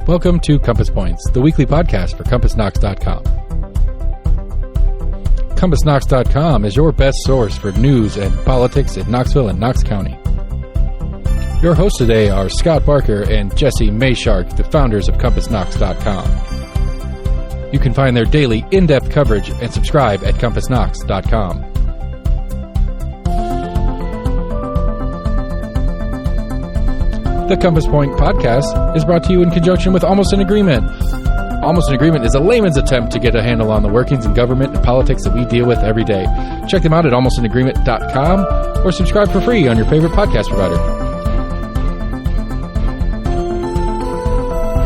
Welcome to Compass Points, the weekly podcast for CompassKnox.com. CompassKnox.com is your best source for news and politics in Knoxville and Knox County. Your hosts today are Scott Barker and Jesse Mayshark, the founders of CompassKnox.com. You can find their daily in-depth coverage and subscribe at CompassKnox.com. The Compass Point podcast is brought to you in conjunction with Almost an Agreement. Almost an Agreement is a layman's attempt to get a handle on the workings in government and politics that we deal with every day. Check them out at almostanagreement.com or subscribe for free on your favorite podcast provider.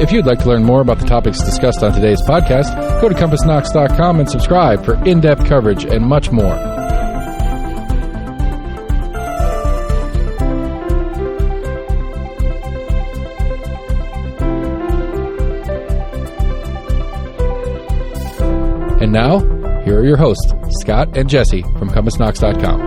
If you'd like to learn more about the topics discussed on today's podcast, go to CompassKnox.com and subscribe for in-depth coverage and much more. And now, here are your hosts, Scott and Jesse from CompassKnox.com.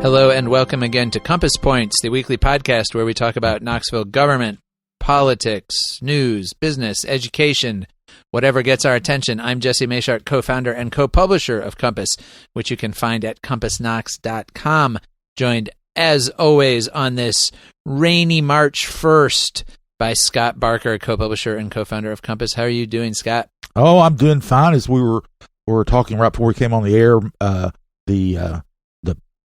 Hello and welcome again to Compass Points, the weekly podcast where we talk about Knoxville government, politics, news, business, education, whatever gets our attention. I'm Jesse Mayshark, co-founder and co-publisher of Compass, which you can find at CompassKnox.com. Joined, as always, on this rainy March 1st by Scott Barker, co-publisher and co-founder of Compass. How are you doing, Scott? Oh, I'm doing fine. As we were talking right before we came on the air, the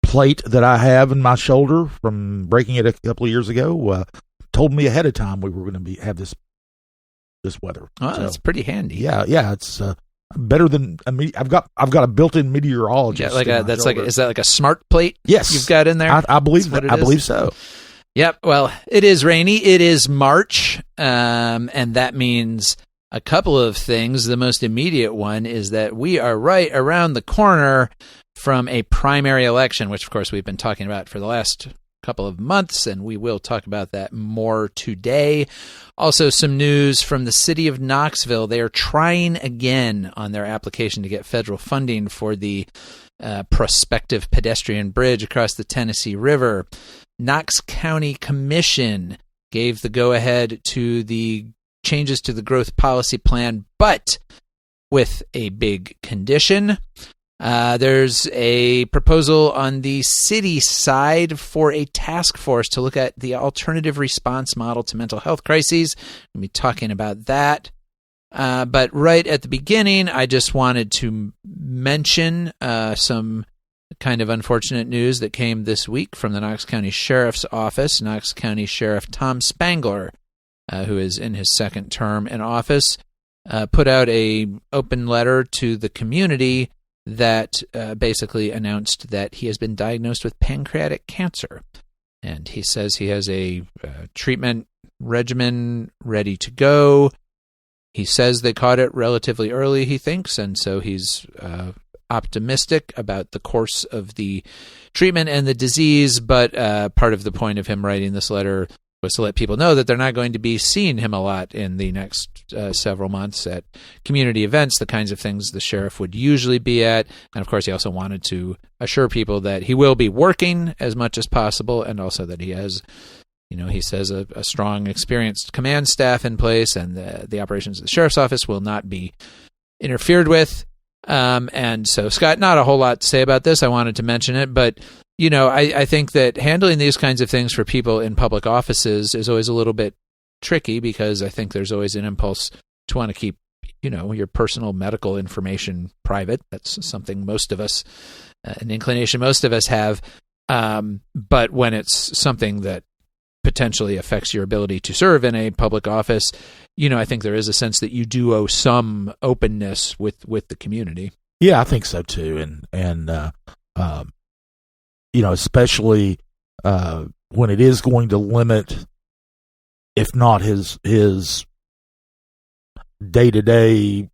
plate that I have in my shoulder from breaking it a couple of years ago told me ahead of time we were going to have this weather. Oh, that's pretty handy. Yeah, it's better than I've got a built-in meteorologist. Yeah, is that like a smart plate? Yes, you've got in there. I believe that. I believe so. Yep. Well, it is rainy. It is March, and that means a couple of things. The most immediate one is that we are right around the corner from a primary election, which, of course, we've been talking about for the last couple of months, and we will talk about that more today. Also, some news from the city of Knoxville. They are trying again on their application to get federal funding for the prospective pedestrian bridge across the Tennessee River. Knox County Commission gave the go-ahead to the changes to the growth policy plan, but with a big condition. There's a proposal on the city side for a task force to look at the alternative response model to mental health crises. We'll be talking about that. But right at the beginning, I just wanted to mention some kind of unfortunate news that came this week from the Knox County Sheriff's Office. Knox County Sheriff Tom Spangler, who is in his second term in office, put out an open letter to the community that basically announced that he has been diagnosed with pancreatic cancer. And he says he has a treatment regimen ready to go. He says they caught it relatively early, he thinks, and so he's optimistic about the course of the treatment and the disease, but part of the point of him writing this letter was to let people know that they're not going to be seeing him a lot in the next several months at community events, the kinds of things the sheriff would usually be at. And of course, he also wanted to assure people that he will be working as much as possible, and also that he has, he says, a strong, experienced command staff in place, and the operations of the sheriff's office will not be interfered with. And so, Scott, not a whole lot to say about this. I wanted to mention it, but, I think that handling these kinds of things for people in public offices is always a little bit tricky, because I think there's always an impulse to want to keep, your personal medical information private. That's something most of us, an inclination most of us have. But when it's something that potentially affects your ability to serve in a public office, I think there is a sense that you do owe some openness with the community. Yeah, I think so too, and especially when it is going to limit, if not his day-to-day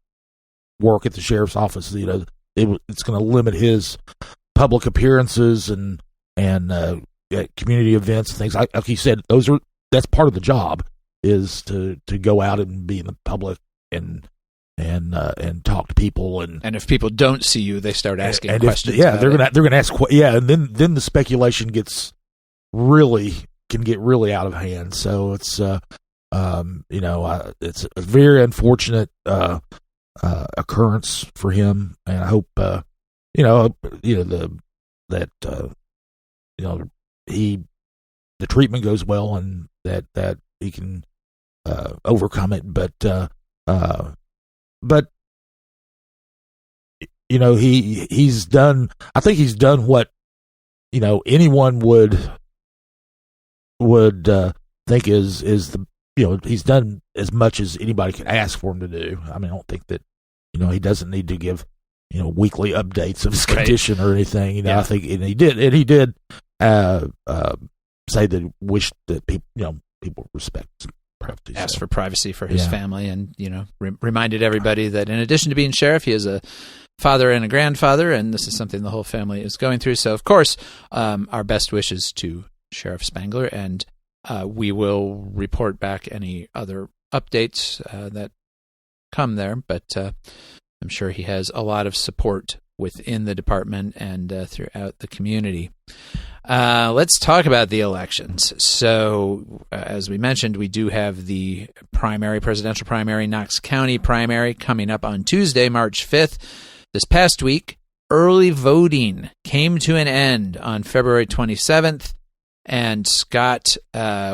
work at the sheriff's office, it's going to limit his public appearances and community events and things. Like he said, that's part of the job, is to go out and be in the public and talk to people, and if people don't see you, they start asking questions. They're gonna ask. And then the speculation gets really can get really out of hand. So it's it's a very unfortunate occurrence for him, and I hope the treatment goes well and that he can overcome it. But he's done. I think he's done what anyone would think is the he's done as much as anybody could ask for him to do. I mean, I don't think that he doesn't need to give weekly updates of his condition or anything. I think he did say that wish that people respect privacy. Asked for privacy for his family, and reminded everybody that in addition to being sheriff, he is a father and a grandfather, and this is something the whole family is going through. So, of course, our best wishes to Sheriff Spangler, and we will report back any other updates that come there. But I'm sure he has a lot of support within the department and throughout the community. Let's talk about the elections. So, as we mentioned, we do have the presidential primary, Knox County primary, coming up on Tuesday, March 5th. This past week, early voting came to an end on February 27th. And Scott,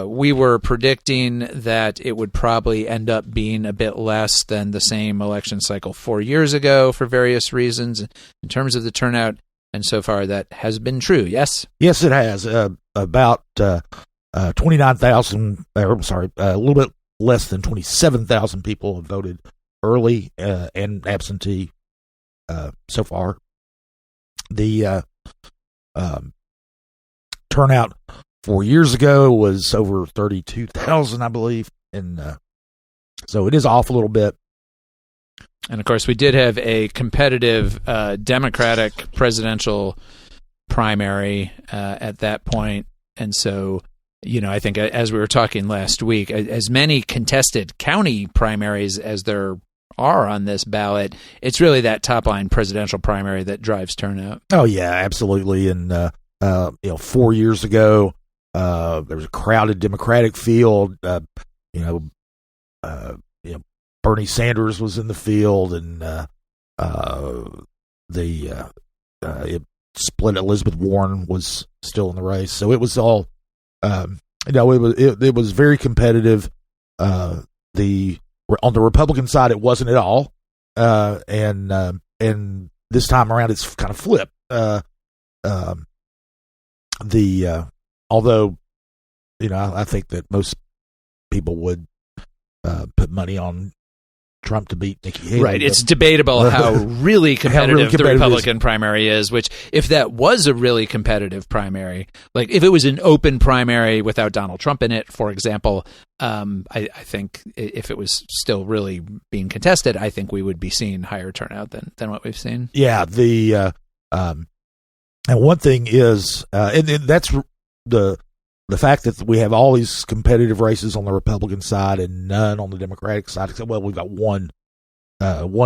we were predicting that it would probably end up being a bit less than the same election cycle 4 years ago for various reasons in terms of the turnout. And so far that has been true, yes? Yes, it has. About 29,000, a little bit less than 27,000 people have voted early and absentee so far. The turnout 4 years ago was over 32,000, I believe, and so it is off a little bit. And of course, we did have a competitive Democratic presidential primary at that point, and so I think as we were talking last week, as many contested county primaries as there are on this ballot, it's really that top line presidential primary that drives turnout. Oh yeah, absolutely. And 4 years ago, there was a crowded Democratic field. Bernie Sanders was in the field, and it split. Elizabeth Warren was still in the race, so it was all it was very competitive. On the Republican side, it wasn't at all, and this time around, it's kind of flipped. Although, I think that most people would put money on Trump to beat Nikki Haley. Right. It's debatable how really competitive the Republican primary is, which if that was a really competitive primary, like if it was an open primary without Donald Trump in it, for example, I think if it was still really being contested, I think we would be seeing higher turnout than what we've seen. Yeah. And one thing is, and that's the fact that we have all these competitive races on the Republican side and none on the Democratic side, except, well, we've got one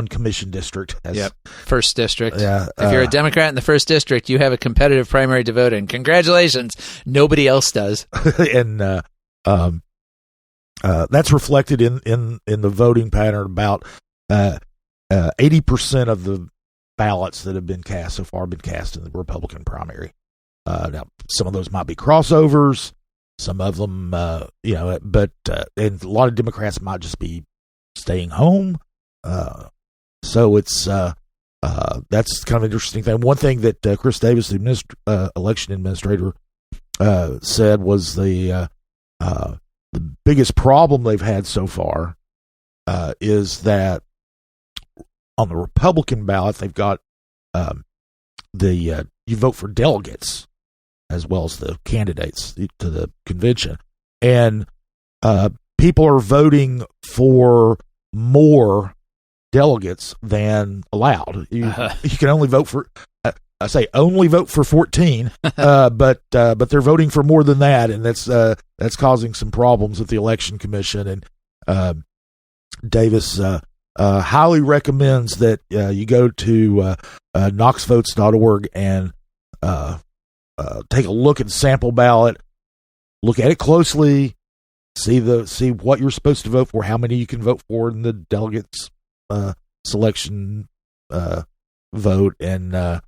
commission district. First district. Yeah, if you're a Democrat in the first district, you have a competitive primary to vote in. Congratulations. Nobody else does. And that's reflected in the voting pattern. About 80% of the ballots that have been cast so far have been cast in the Republican primary. Now, some of those might be crossovers, some of them, but and a lot of Democrats might just be staying home. So it's that's kind of an interesting thing. One thing that Chris Davis, the election administrator, said was the biggest problem they've had so far is that on the Republican ballot they've got you vote for delegates as well as the candidates to the convention. And people are voting for more delegates than allowed. You can only vote for, I say only vote for 14, but they're voting for more than that, and that's causing some problems with the election commission. And Davis highly recommends that you go to knoxvotes.org and take a look at the sample ballot. look at it closely, see what you're supposed to vote for, how many you can vote for in the delegates selection vote, and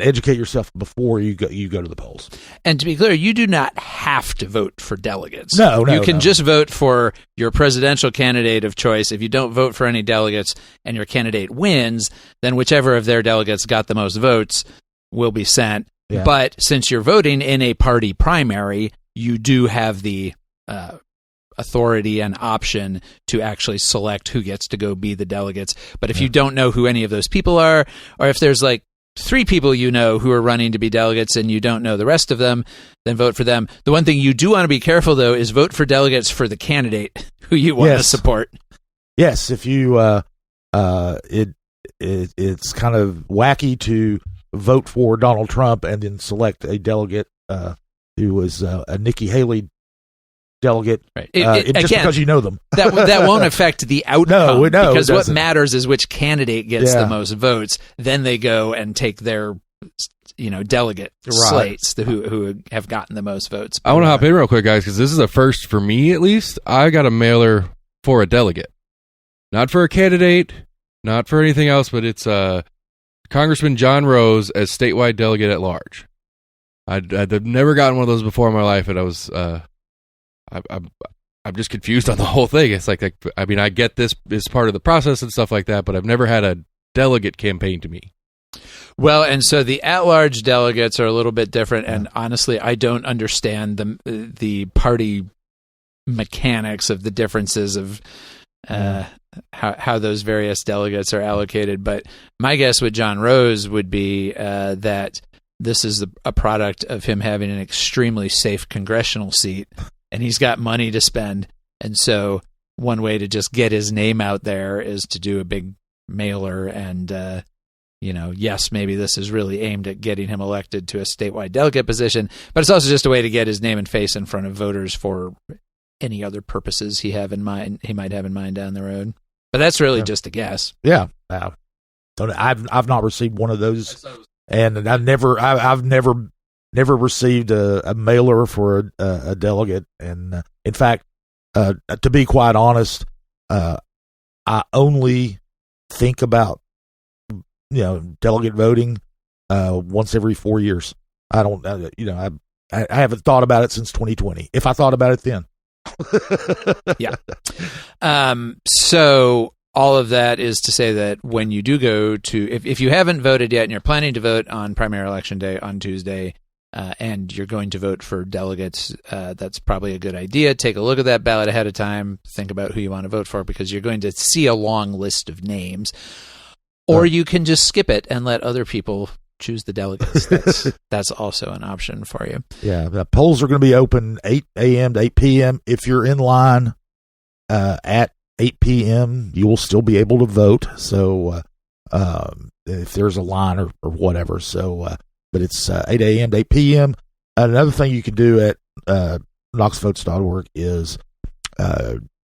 educate yourself before you go to the polls. And to be clear, you do not have to vote for delegates. No, you can just vote for your presidential candidate of choice. If you don't vote for any delegates and your candidate wins, then whichever of their delegates got the most votes will be sent. Yeah. But since you're voting in a party primary, you do have the authority and option to actually select who gets to go be the delegates. But if you don't know who any of those people are, or if there's like 3 people you know who are running to be delegates and you don't know the rest of them, then vote for them. The one thing you do want to be careful, though, is vote for delegates for the candidate who you want to support. Yes, if you it's kind of wacky to vote for Donald Trump and then select a delegate who was a Nikki Haley delegate, right? Just again, because you know them. that won't affect the outcome. No, because what matters is which candidate gets the most votes. Then they go and take their delegate slates who have gotten the most votes. I want to hop in real quick, guys, because this is a first for me, at least. I got a mailer for a delegate, not for a candidate, not for anything else, but it's Congressman John Rose as statewide delegate at large. I've never gotten one of those before in my life, and I was I'm just confused on the whole thing. It's like I mean, I get this is part of the process and stuff like that, but I've never had a delegate campaign to me. Well, and so the at-large delegates are a little bit different, and honestly, I don't understand the party mechanics of the differences of how those various delegates are allocated. But my guess with John Rose would be that this is a product of him having an extremely safe congressional seat, and he's got money to spend. And so one way to just get his name out there is to do a big mailer and, yes, maybe this is really aimed at getting him elected to a statewide delegate position, but it's also just a way to get his name and face in front of voters for any other purposes he might have in mind down the road. But that's really just a guess. Yeah. I've not received one of those, and I've never received a mailer for a delegate. And in fact, to be quite honest, I only think about delegate voting once every 4 years. I don't, I haven't thought about it since 2020. If I thought about it then. Yeah. So all of that is to say that when you do go to, if you haven't voted yet and you're planning to vote on primary election day on Tuesday, and you're going to vote for delegates, that's probably a good idea. Take a look at that ballot ahead of time. Think about who you want to vote for, because you're going to see a long list of names. Or you can just skip it and let other people choose the delegates. That's also an option for you. Yeah, the polls are going to be open 8 a.m. to 8 p.m. If you're in line at 8 p.m., you will still be able to vote. So if there's a line or whatever. So, but it's 8 a.m. to 8 p.m. Another thing you can do at knoxvotes.org is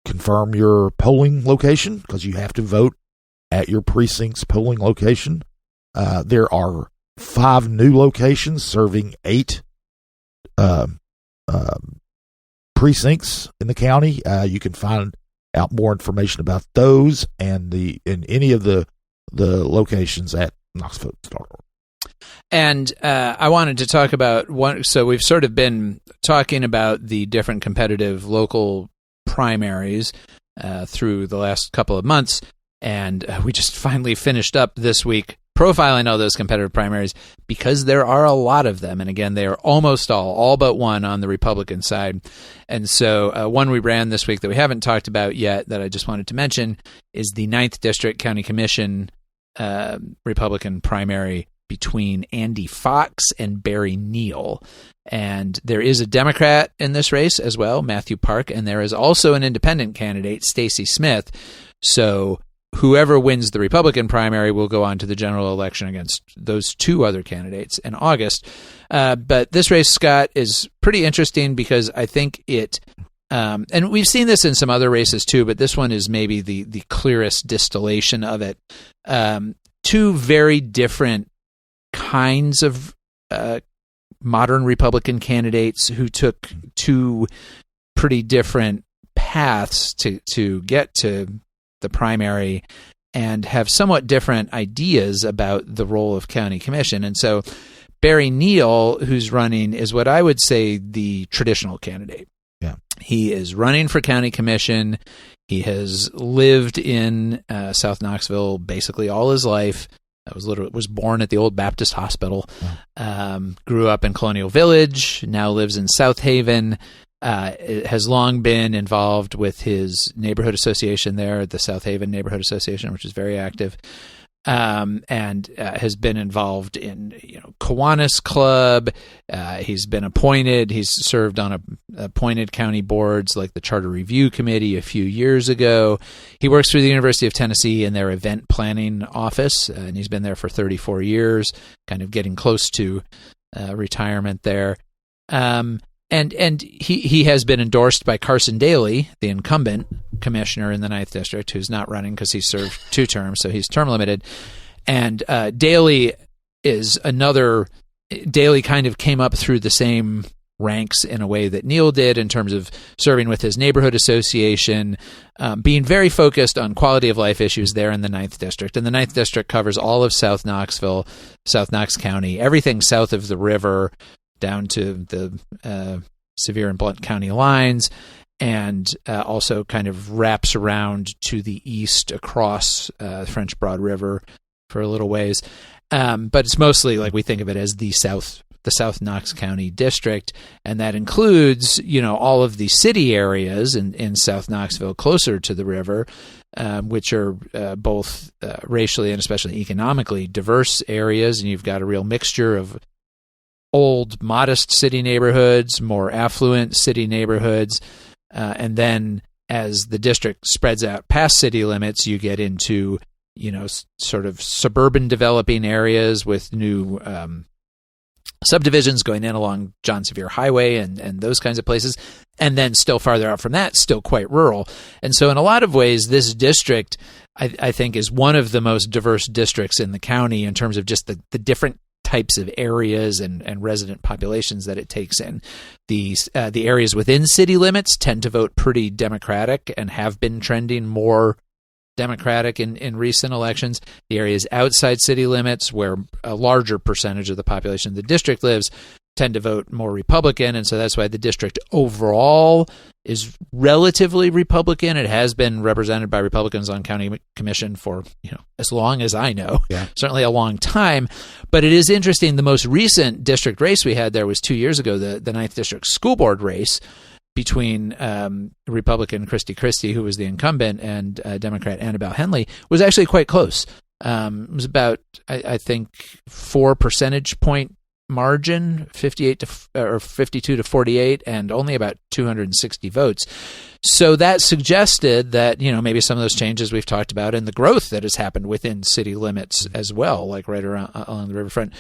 confirm your polling location, because you have to vote at your precinct's polling location. There are 5 new locations serving 8 precincts in the county. You can find out more information about those and in any of the locations at knoxvotes.org. And I wanted to talk about one. So we've sort of been talking about the different competitive local primaries through the last couple of months. And we just finally finished up this week profiling all those competitive primaries, because there are a lot of them. And again, they are almost all but one on the Republican side. And so one we ran this week that we haven't talked about yet that I just wanted to mention is the 9th District County Commission Republican primary between Andy Fox and Barry Neal. And there is a Democrat in this race as well, Matthew Park, and there is also an independent candidate, Stacey Smith. So whoever wins the Republican primary will go on to the general election against those 2 other candidates in August. But this race, Scott, is pretty interesting because I think it, and we've seen this in some other races too, but this one is maybe the clearest distillation of it. 2 very different kinds of modern Republican candidates who took two pretty different paths to get to the primary and have somewhat different ideas about the role of county commission. And so Barry Neal, who's running, is what I would say the traditional candidate. Yeah. He is running for county commission. He has lived in South Knoxville basically all his life. Was born at the old Baptist Hospital. Grew up in Colonial Village. Now lives in South Haven. Has long been involved with his neighborhood association there, the South Haven Neighborhood Association, which is very active, and has been involved in Kiwanis Club. He's been appointed. He's served on appointed county boards like the Charter Review Committee a few years ago. He works for the University of Tennessee in their event planning office, and he's been there for 34 years, kind of getting close to retirement there. And he has been endorsed by Carson Daly, the incumbent commissioner in the 9th District, who's not running because he served 2 terms, so he's term limited. And Daly is another. Daly kind of came up through the same ranks in a way that Neal did in terms of serving with his neighborhood association, being very focused on quality of life issues there in the 9th District. And the 9th District covers all of South Knoxville, South Knox County, everything south of the river, down to the Sevier and Blount County lines, and also kind of wraps around to the east across French Broad River for a little ways. But it's mostly like we think of it as the South Knox County district, and that includes all of the city areas in South Knoxville closer to the river, which are both racially and especially economically diverse areas, and you've got a real mixture of old, modest city neighborhoods, more affluent city neighborhoods, and then as the district spreads out past city limits, you get into sort of suburban developing areas with new subdivisions going in along John Sevier Highway and those kinds of places, and then still farther out from that, still quite rural. And so in a lot of ways, this district, I think, is one of the most diverse districts in the county in terms of just the different types of areas and resident populations that it takes in. The areas within city limits tend to vote pretty Democratic and have been trending more Democratic in recent elections. The areas outside city limits, where a larger percentage of the population of the district lives, tend to vote more Republican, and so that's why the district overall is relatively Republican. It has been represented by Republicans on county commission for as long as I know, certainly a long time. But it is interesting. The most recent district race we had there was 2 years ago, the 9th District School Board race between Republican Christy Christie, who was the incumbent, and Democrat Annabelle Henley, was actually quite close. It was about, I think, 4 percentage point margin, 52 to 48, and only about 260 votes. So that suggested that maybe some of those changes we've talked about and the growth that has happened within city limits as well, like right around along the riverfront,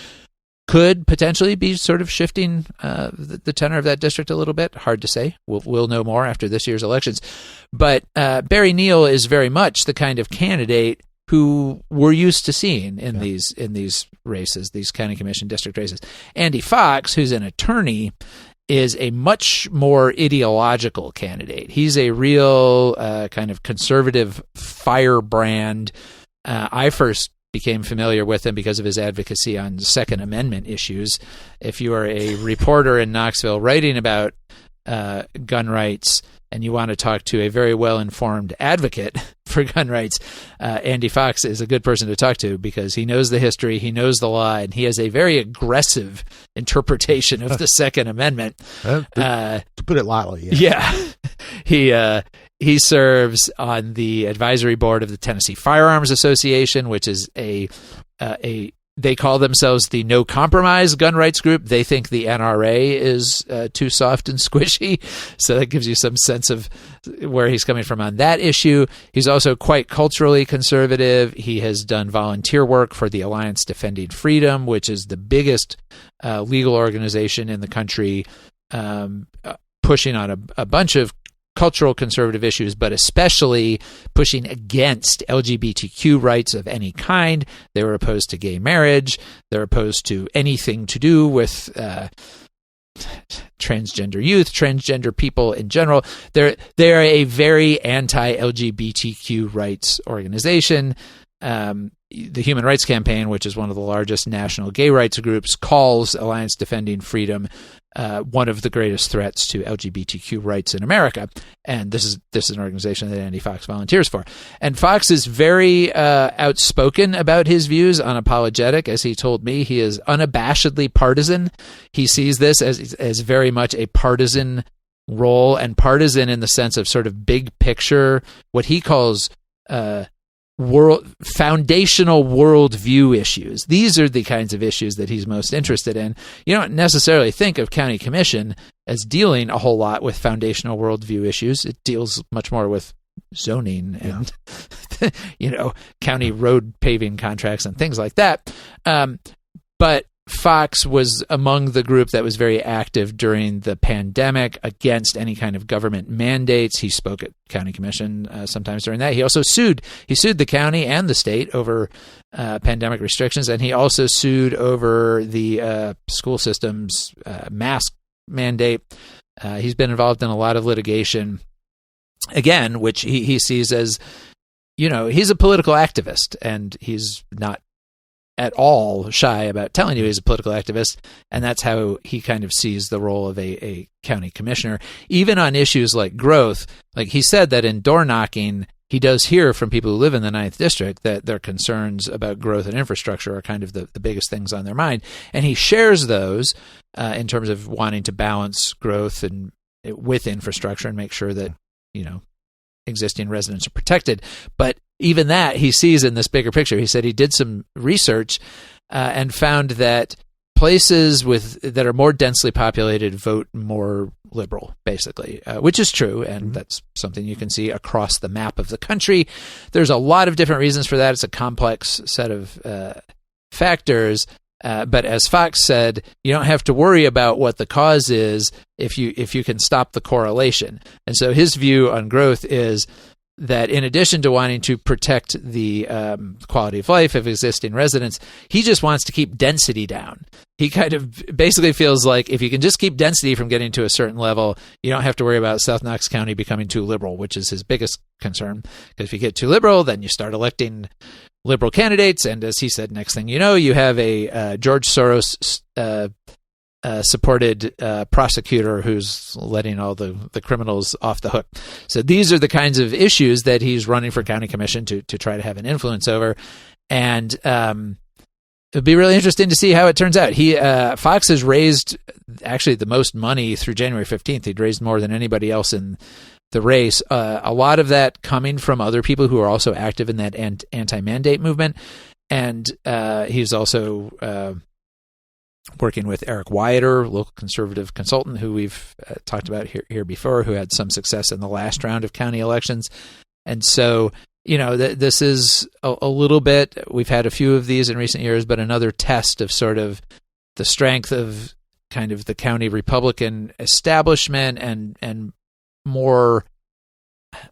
could potentially be sort of shifting the tenor of that district a little bit. Hard to say. We'll know more after this year's elections. But Barry Neal is very much the kind of candidate who we're used to seeing in these races, these county commission district races. Andy Fox, who's an attorney, is a much more ideological candidate. He's a real kind of conservative firebrand. I first became familiar with him because of his advocacy on Second Amendment issues. If you are a reporter in Knoxville writing about gun rights and you want to talk to a very well-informed advocate for gun rights, Andy Fox is a good person to talk to because he knows the history, he knows the law, and he has a very aggressive interpretation of the Second Amendment. To put it lightly, He serves on the advisory board of the Tennessee Firearms Association, which is they call themselves the No Compromise gun rights group. They think the NRA is too soft and squishy. So that gives you some sense of where he's coming from on that issue. He's also quite culturally conservative. He has done volunteer work for the Alliance Defending Freedom, which is the biggest legal organization in the country, pushing on a bunch of cultural conservative issues, but especially pushing against LGBTQ rights of any kind. They were opposed to gay marriage. They're opposed to anything to do with transgender youth, transgender people in general. They're a very anti-LGBTQ rights organization. The Human Rights Campaign, which is one of the largest national gay rights groups, calls Alliance Defending Freedom one of the greatest threats to LGBTQ rights in America. And this is an organization that Andy Fox volunteers for. And Fox is very outspoken about his views, unapologetic. As he told me, he is unabashedly partisan. He sees this as very much a partisan role, and partisan in the sense of sort of big picture, what he calls foundational worldview issues. These are the kinds of issues that he's most interested in. You don't necessarily think of county commission as dealing a whole lot with foundational worldview issues. It deals much more with zoning and county road paving contracts and things like that. But Fox was among the group that was very active during the pandemic against any kind of government mandates. He spoke at county commission sometimes during that. He also sued the county and the state over pandemic restrictions, and he also sued over the school system's mask mandate. He's been involved in a lot of litigation, again, which he sees as, he's a political activist, and he's not at all shy about telling you he's a political activist, and that's how he kind of sees the role of a county commissioner, even on issues like growth. Like he said that in door knocking, he does hear from people who live in the 9th District that their concerns about growth and infrastructure are kind of the biggest things on their mind, and he shares those in terms of wanting to balance growth and with infrastructure and make sure that existing residents are protected. But even that he sees in this bigger picture. He said he did some research and found that places that are more densely populated vote more liberal, basically, which is true, and that's something you can see across the map of the country. There's a lot of different reasons for that. It's a complex set of factors. But as Fox said, you don't have to worry about what the cause is if you can stop the correlation. And so his view on growth is that in addition to wanting to protect the quality of life of existing residents, he just wants to keep density down. He kind of basically feels like if you can just keep density from getting to a certain level, you don't have to worry about South Knox County becoming too liberal, which is his biggest concern. Because if you get too liberal, then you start electing liberal candidates, and as he said, next thing you know, you have a George Soros supported prosecutor who's letting all the criminals off the hook. So these are the kinds of issues that he's running for county commission to try to have an influence over, and it'd be really interesting to see how it turns out. Fox has raised actually the most money through January 15th. He'd raised more than anybody else in the race, a lot of that coming from other people who are also active in that anti-mandate movement. And he's also working with Eric Wyatter, local conservative consultant who we've talked about here before, who had some success in the last round of county elections. And so, this is a little bit, we've had a few of these in recent years, but another test of sort of the strength of kind of the county Republican establishment and more,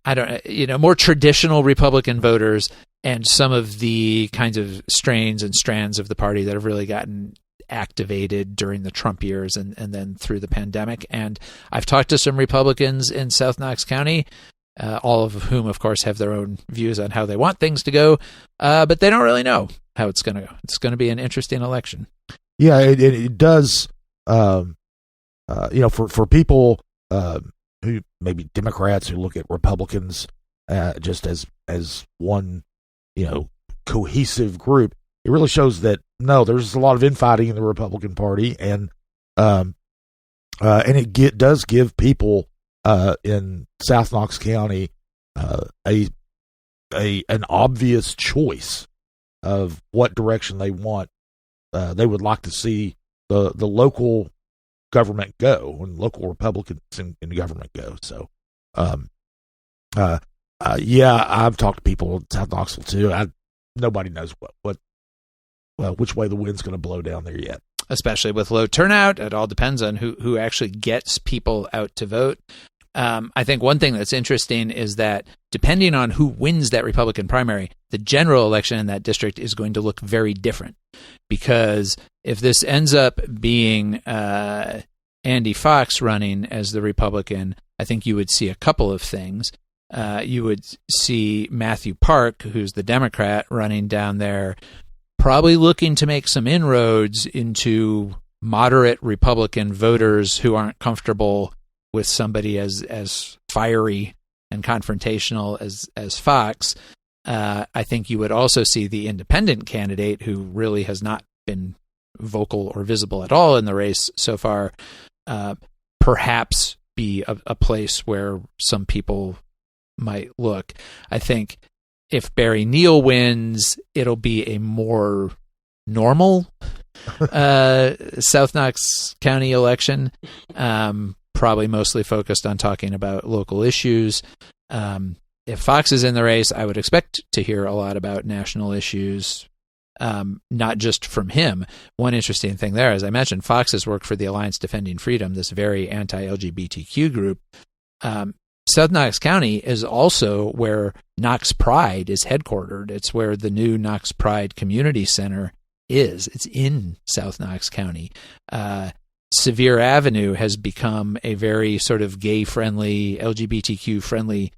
more traditional Republican voters, and some of the kinds of strains and strands of the party that have really gotten activated during the Trump years and then through the pandemic. And I've talked to some Republicans in South Knox County, all of whom, of course, have their own views on how they want things to go, but they don't really know how it's going to go. It's going to be an interesting election. Yeah, it does. For people who maybe Democrats who look at Republicans just as one, cohesive group, it really shows that no, there's a lot of infighting in the Republican Party, and it does give people in South Knox County an obvious choice of what direction they want. They would like to see the local government go and local Republicans in government go. So, I've talked to people in South Knoxville too. Nobody knows which way the wind's going to blow down there yet. Especially with low turnout, it all depends on who actually gets people out to vote. I think one thing that's interesting is that depending on who wins that Republican primary, the general election in that district is going to look very different. Because if this ends up being Andy Fox running as the Republican, I think you would see a couple of things. You would see Matthew Park, who's the Democrat, running down there, probably looking to make some inroads into moderate Republican voters who aren't comfortable with somebody as fiery and confrontational as Fox. I think you would also see the independent candidate, who really has not been vocal or visible at all in the race so far, perhaps be a place where some people might look. I think if Barry Neal wins, it'll be a more normal South Knox County election, probably mostly focused on talking about local issues. If Fox is in the race, I would expect to hear a lot about national issues, not just from him. One interesting thing there, as I mentioned, Fox has worked for the Alliance Defending Freedom, this very anti-LGBTQ group. South Knox County is also where Knox Pride is headquartered. It's where the new Knox Pride Community Center is. It's in South Knox County. Sevier Avenue has become a very sort of gay-friendly, LGBTQ-friendly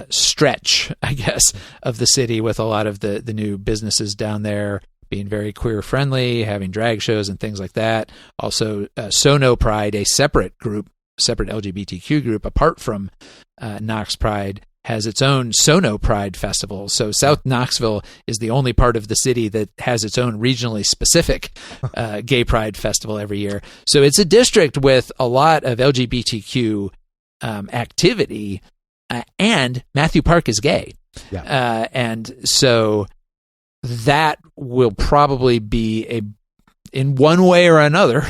stretch, I guess, of the city, with a lot of the new businesses down there being very queer-friendly, having drag shows and things like that. Also, Sono Pride, a separate LGBTQ group apart from Knox Pride, has its own Sono Pride Festival. So South Knoxville is the only part of the city that has its own regionally specific gay pride festival every year. So it's a district with a lot of LGBTQ activity, and Matthew Park is gay. Yeah. And so that will probably be in one way or another,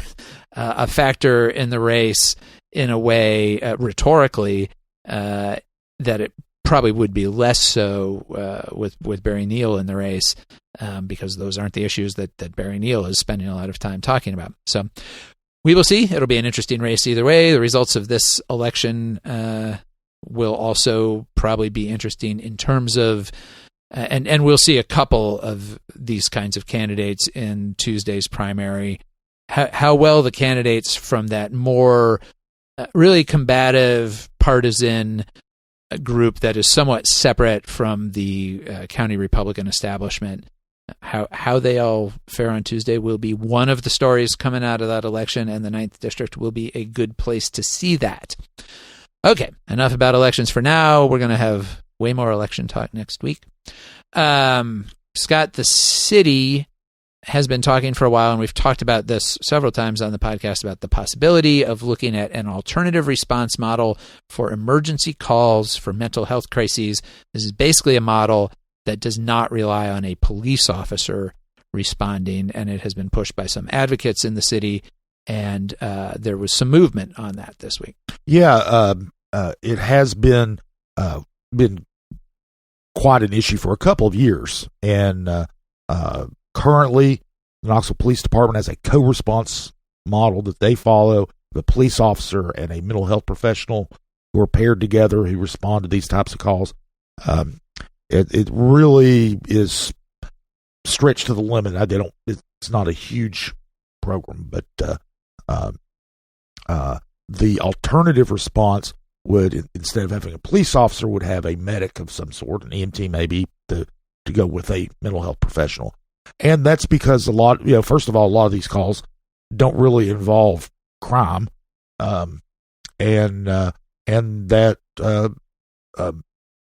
a factor in the race in a way, rhetorically, that it probably would be less so with Barry Neal in the race, because those aren't the issues that Barry Neal is spending a lot of time talking about. So we will see. It'll be an interesting race either way. The results of this election will also probably be interesting in terms of, and we'll see a couple of these kinds of candidates in Tuesday's primary, how well the candidates from that more really combative, partisan group that is somewhat separate from the county Republican establishment, how they all fare on Tuesday will be one of the stories coming out of that election, and the 9th District will be a good place to see that. Okay, enough about elections for now. We're going to have way more election talk next week. Scott, the city has been talking for a while, and we've talked about this several times on the podcast, about the possibility of looking at an alternative response model for emergency calls for mental health crises. This is basically a model that does not rely on a police officer responding, and it has been pushed by some advocates in the city, and there was some movement on that this week. Yeah, it has been quite an issue for a couple of years, and currently, the Knoxville Police Department has a co-response model that they follow. The police officer and a mental health professional who are paired together who respond to these types of calls. It really is stretched to the limit. It's not a huge program, but the alternative response would, instead of having a police officer, would have a medic of some sort, an EMT maybe, to go with a mental health professional. And that's because first of all, a lot of these calls don't really involve crime, and that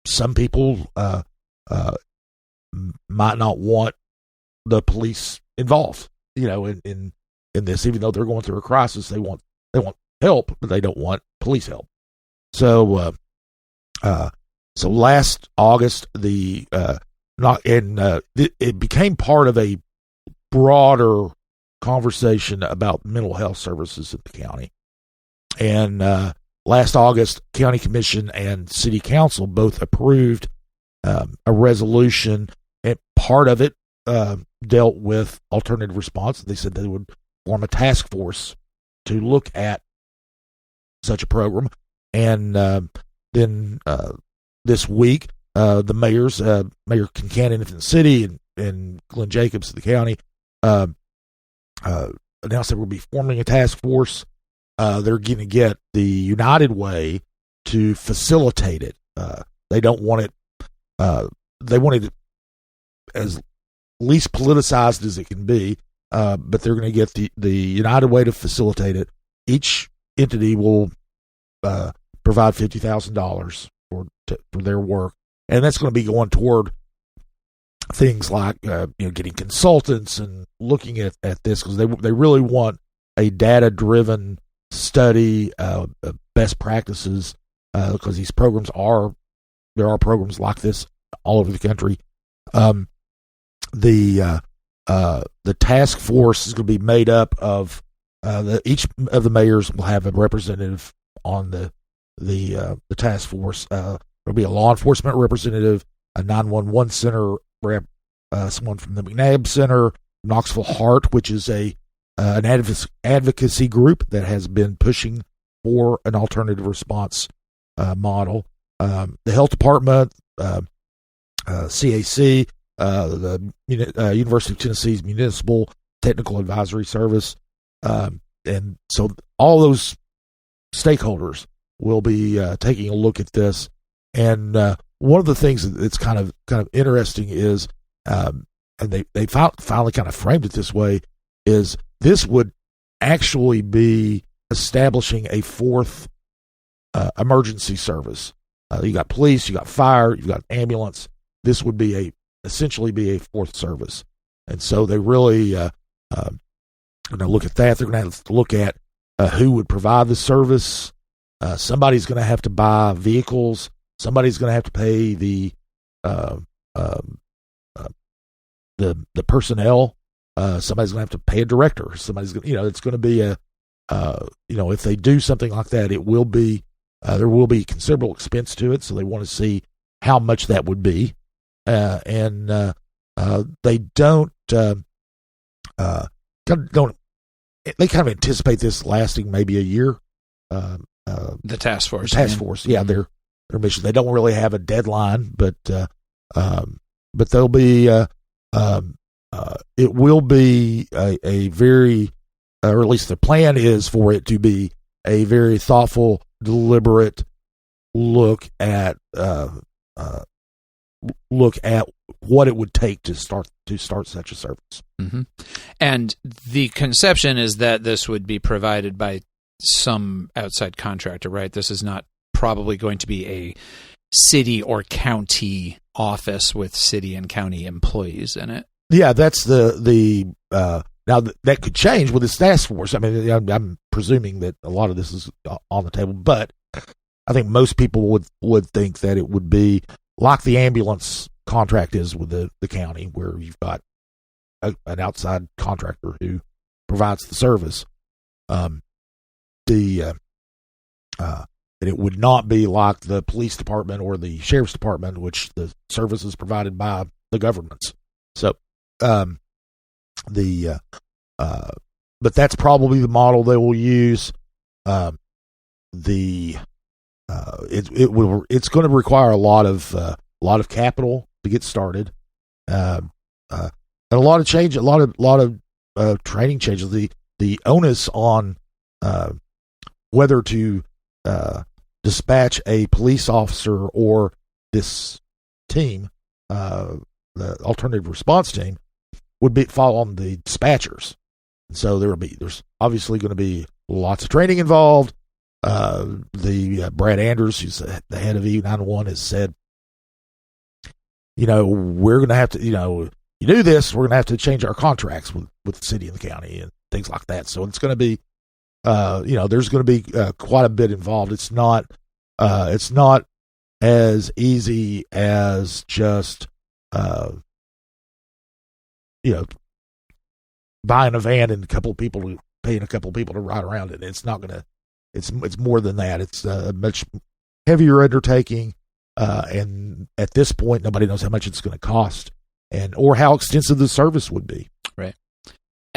some people might not want the police involved, in this, even though they're going through a crisis. They want help, but they don't want police help. So last August, it became part of a broader conversation about mental health services in the county. And last August, County Commission and City Council both approved a resolution, and part of it dealt with alternative response. They said they would form a task force to look at such a program. And then this week, the mayors, Mayor Kincannon in the city and Glenn Jacobs of the county, announced that we'll be forming a task force. They're going to get the United Way to facilitate it. They don't want it. They want it as least politicized as it can be, but they're going to get the United Way to facilitate it. Each entity will provide $50,000 for their work, and that's going to be going toward things like getting consultants and looking at this, because they really want a data-driven study of best practices, because these programs there are programs like this all over the country. The task force is going to be made up of each of the mayors will have a representative on the task force. There'll be a law enforcement representative, a 911 center rep, someone from the McNabb Center, Knoxville Heart, which is an advocacy group that has been pushing for an alternative response model. The health department, CAC, the University of Tennessee's Municipal Technical Advisory Service, and so all those stakeholders will be taking a look at this. And one of the things that's kind of interesting is, and they finally kind of framed it this way, is this would actually be establishing a fourth emergency service. You got police, you got fire, you've got ambulance. This would be essentially be a fourth service. And so they really going to look at that. They're going to have to look at who would provide the service. Somebody's going to have to buy vehicles. Somebody's going to have to pay the personnel. Somebody's going to have to pay a director. Somebody's going, it's going to be if they do something like that, it will be there will be considerable expense to it. So they want to see how much that would be, and they don't. They kind of anticipate this lasting maybe a year. The task force. Yeah, their mission. They don't really have a deadline, but they'll be. It will be a very, or at least the plan is for it to be a very thoughtful, deliberate look at what it would take to start such a service. Mm-hmm. And the conception is that this would be provided by some outside contractor, right? This is not probably going to be a city or county office with city and county employees in it. Yeah, that's the now that could change with this task force. I mean, I'm presuming that a lot of this is on the table, but I think most people would think that it would be like the ambulance contract is with the county, where you've got an outside contractor who provides the service. It would not be like the police department or the sheriff's department, which the service is provided by the governments. So, but that's probably the model they will use. It's going to require a lot of capital to get started, and a lot of change, a lot of training changes. The onus on whether to dispatch a police officer or this team, the alternative response team, would fall on the dispatchers. So there's obviously going to be lots of training involved. Brad Andrews, who's the head of E911, has said, we're going to have to, you do this, we're going to have to change our contracts with the city and the county and things like that. So it's going to be, there's going to be quite a bit involved. It's not as easy as just, buying a van and paying a couple of people to ride around it. It's not going to, it's more than that. It's a much heavier undertaking. And at this point, nobody knows how much it's going to cost or how extensive the service would be. Right.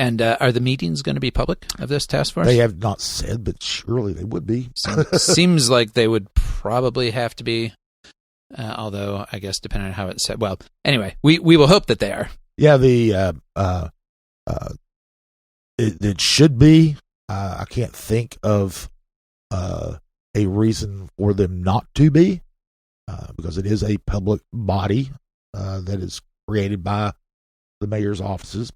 And are the meetings going to be public of this task force? They have not said, but surely they would be. Seems like they would probably have to be, although I guess depending on how it's said. Well, anyway, we will hope that they are. Yeah, it should be. I can't think of a reason for them not to be, because it is a public body that is created by the mayor's offices.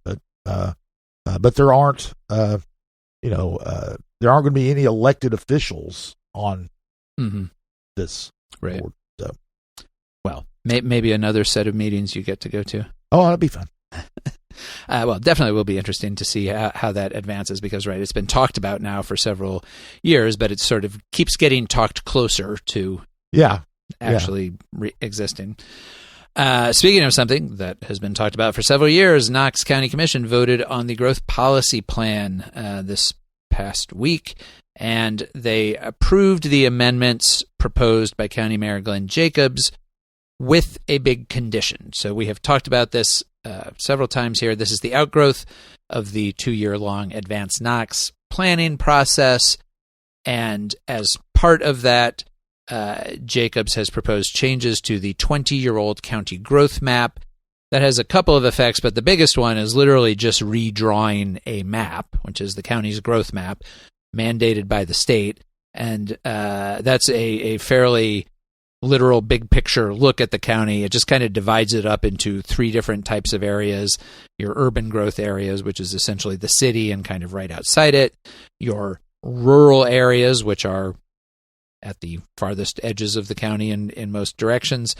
But there aren't, there aren't going to be any elected officials on this right. board. So, well, maybe another set of meetings you get to go to. Oh, that'd be fun. Well, definitely will be interesting to see how that advances because, right, it's been talked about now for several years, but it sort of keeps getting talked closer to actually existing. Speaking of something that has been talked about for several years, Knox County Commission voted on the growth policy plan this past week, and they approved the amendments proposed by County Mayor Glenn Jacobs with a big condition. So we have talked about this several times here. This is the outgrowth of the 2-year-long Advanced Knox planning process, and as part of that, Jacobs has proposed changes to the 20-year-old county growth map. That has a couple of effects, but the biggest one is literally just redrawing a map, which is the county's growth map, mandated by the state, and that's a fairly literal big picture look at the county. It just kind of divides it up into 3 different types of areas. Your urban growth areas, which is essentially the city and kind of right outside it. Your rural areas, which are at the farthest edges of the county in most directions.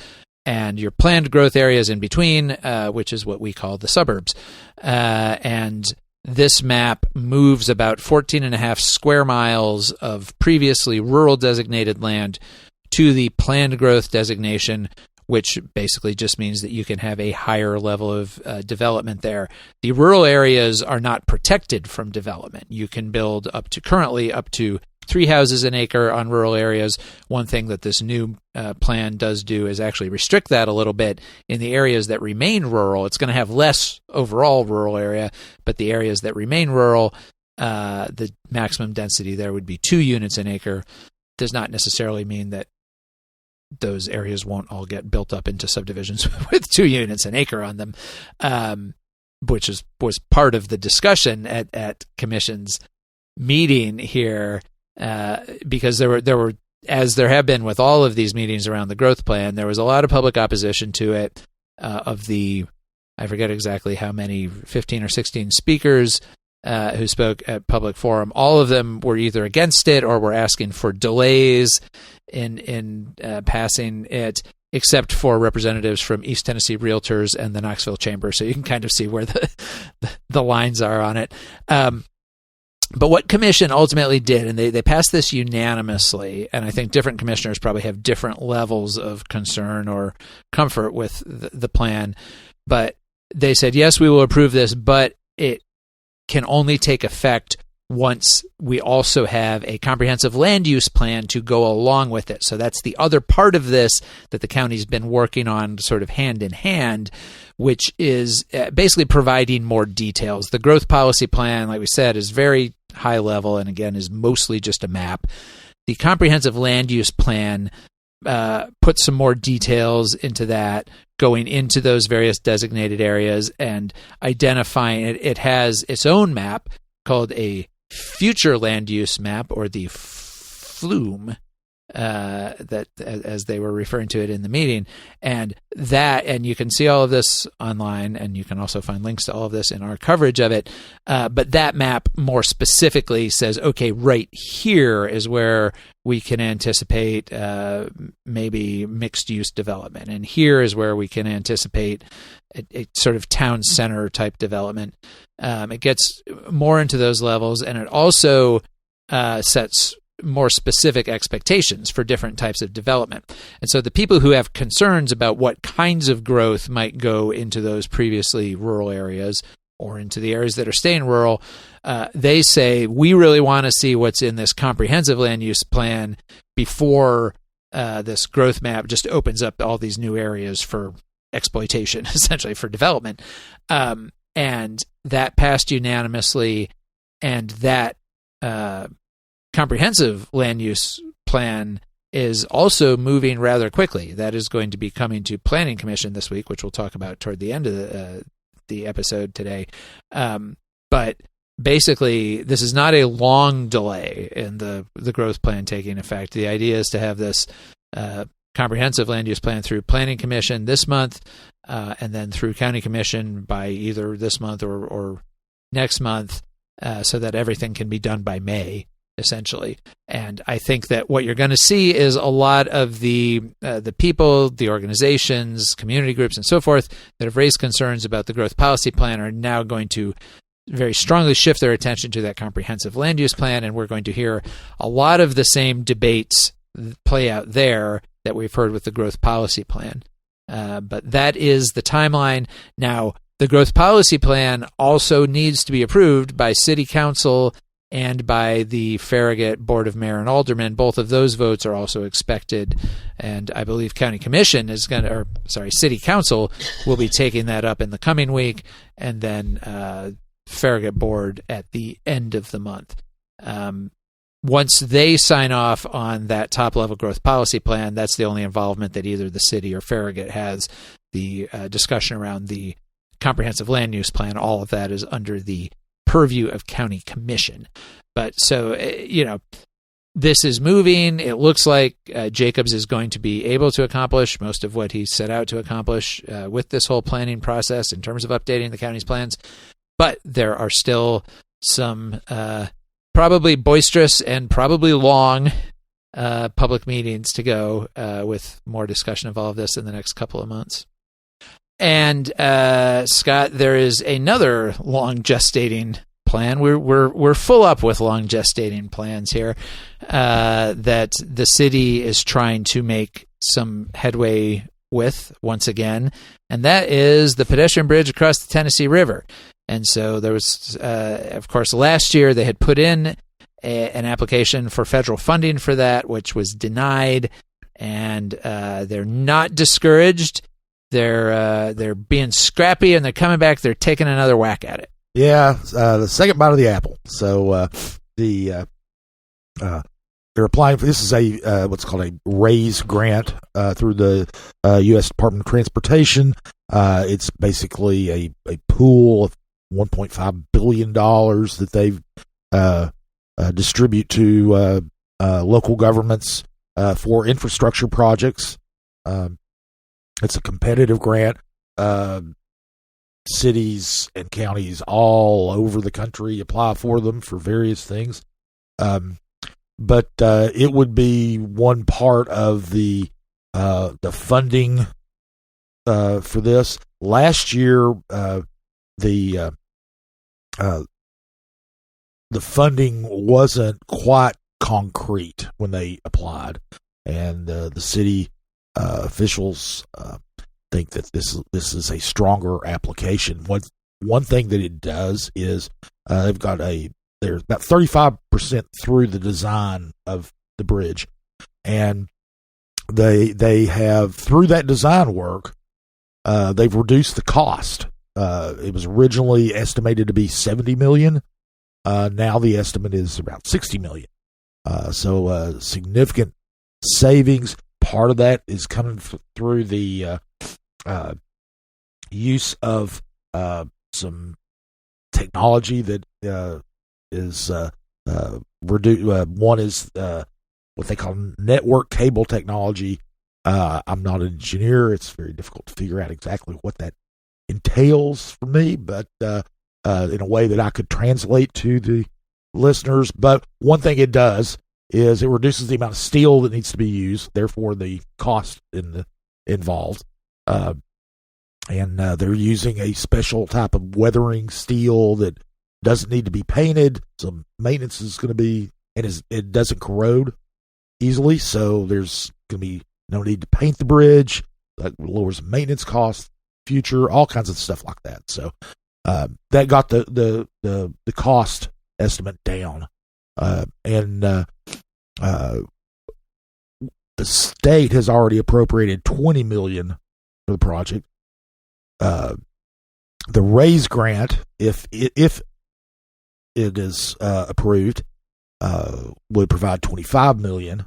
And your planned growth areas in between, which is what we call the suburbs. And this map moves about 14.5 square miles of previously rural designated land to the planned growth designation, which basically just means that you can have a higher level of development there. The rural areas are not protected from development. You can build currently up to 3 houses an acre on rural areas. One thing that this new plan does do is actually restrict that a little bit. In the areas that remain rural, it's going to have less overall rural area, but the areas that remain rural, the maximum density there would be 2 units an acre. Does not necessarily mean that those areas won't all get built up into subdivisions with 2 units an acre on them, which was part of the discussion at Commission's meeting here, because there were, as there have been with all of these meetings around the growth plan, there was a lot of public opposition to it. Of the, I forget exactly how many, 15 or 16 speakers who spoke at public forum, all of them were either against it or were asking for delays in passing it, except for representatives from East Tennessee Realtors and the Knoxville Chamber. So you can kind of see where the lines are on it. But what Commission ultimately did, and they passed this unanimously, and I think different commissioners probably have different levels of concern or comfort with the plan, but they said, yes, we will approve this, but it can only take effect once we also have a comprehensive land use plan to go along with it. So that's the other part of this that the county's been working on sort of hand in hand, which is basically providing more details. The growth policy plan, like we said, is very high level and again is mostly just a map. The comprehensive land use plan puts some more details into that, going into those various designated areas and identifying it. It has its own map called a future land use map, or the FLUME, that as they were referring to it in the meeting, and you can see all of this online, and you can also find links to all of this in our coverage of it. But that map more specifically says, okay, right here is where we can anticipate maybe mixed use development, and here is where we can anticipate a sort of town center type development. It gets more into those levels, and it also sets more specific expectations for different types of development. And so the people who have concerns about what kinds of growth might go into those previously rural areas or into the areas that are staying rural, they say, we really want to see what's in this comprehensive land use plan before this growth map just opens up all these new areas for exploitation, essentially for development. and that passed unanimously, and that comprehensive land use plan is also moving rather quickly. That is going to be coming to Planning Commission this week, which we'll talk about toward the end of the episode today. But basically, this is not a long delay in the growth plan taking effect. The idea is to have this comprehensive land use plan through Planning Commission this month, and then through County Commission by either this month or next month, so that everything can be done by May, essentially. And I think that what you're going to see is a lot of the people, the organizations, community groups, and so forth that have raised concerns about the growth policy plan are now going to very strongly shift their attention to that comprehensive land use plan, and we're going to hear a lot of the same debates play out there that we've heard with the growth policy plan. But that is the timeline. Now, the growth policy plan also needs to be approved by City Council and by the Farragut Board of Mayor and Aldermen. Both of those votes are also expected, and I believe County Commission is City Council will be taking that up in the coming week, and then Farragut Board at the end of the month. Once they sign off on that top-level growth policy plan, that's the only involvement that either the city or Farragut has. The discussion around the comprehensive land use plan, all of that is under the purview of County Commission. But so, this is moving. It looks like Jacobs is going to be able to accomplish most of what he set out to accomplish with this whole planning process in terms of updating the county's plans. But there are still some probably boisterous and probably long public meetings to go with more discussion of all of this in the next couple of months. And Scott, there is another long gestating plan. We're full up with long gestating plans here that the city is trying to make some headway with once again, and that is the pedestrian bridge across the Tennessee River. And so there was, of course, last year they had put in an application for federal funding for that, which was denied, and they're not discouraged. They're being scrappy, and they're coming back. They're taking another whack at it. Yeah, the second bite of the apple. So they're applying for, this is a what's called a RAISE grant through the U.S. Department of Transportation. It's basically a pool of $1.5 billion that they distribute to local governments for infrastructure projects. It's a competitive grant. Cities and counties all over the country apply for them for various things. But it would be one part of the funding for this. Last year, the funding wasn't quite concrete when they applied, and the city officials think that this is a stronger application. One thing that it does is they're about 35% through the design of the bridge, and they have, through that design work, they've reduced the cost. It was originally estimated to be $70 million. Now the estimate is about $60 million. So significant savings. Part of that is coming through the use of some technology that is one is what they call network cable technology. I'm not an engineer. It's very difficult to figure out exactly what that entails for me, but in a way that I could translate to the listeners. But one thing it does is it reduces the amount of steel that needs to be used, therefore the cost involved. And they're using a special type of weathering steel that doesn't need to be painted, so maintenance is going to be, and it doesn't corrode easily, so there's going to be no need to paint the bridge. That lowers maintenance costs, future, all kinds of stuff like that. So that got the cost estimate down, and the state has already appropriated $20 million for the project. the RAISE grant, if it is approved, would provide $25 million,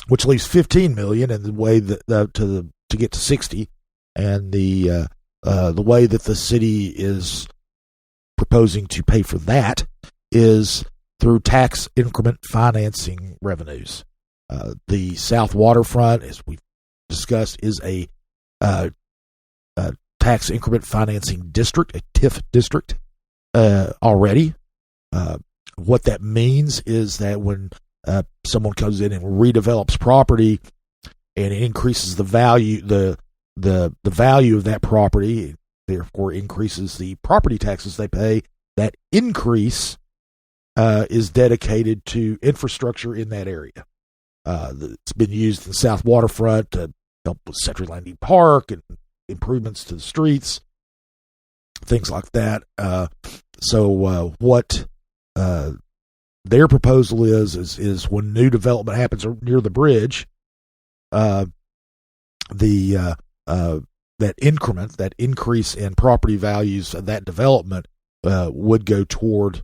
which leaves $15 million in the way that to get to 60, and the way that the city is proposing to pay for that is through tax increment financing revenues. The South Waterfront, as we've discussed, is a tax increment financing district, a TIF district already. What that means is that when someone comes in and redevelops property and increases the value, the value of that property, therefore increases the property taxes they pay, that increase is dedicated to infrastructure in that area. It's been used in the South Waterfront to help with Century Landing Park and improvements to the streets, things like that. So what their proposal is when new development happens near the bridge, that increment, that increase in property values of that development would go toward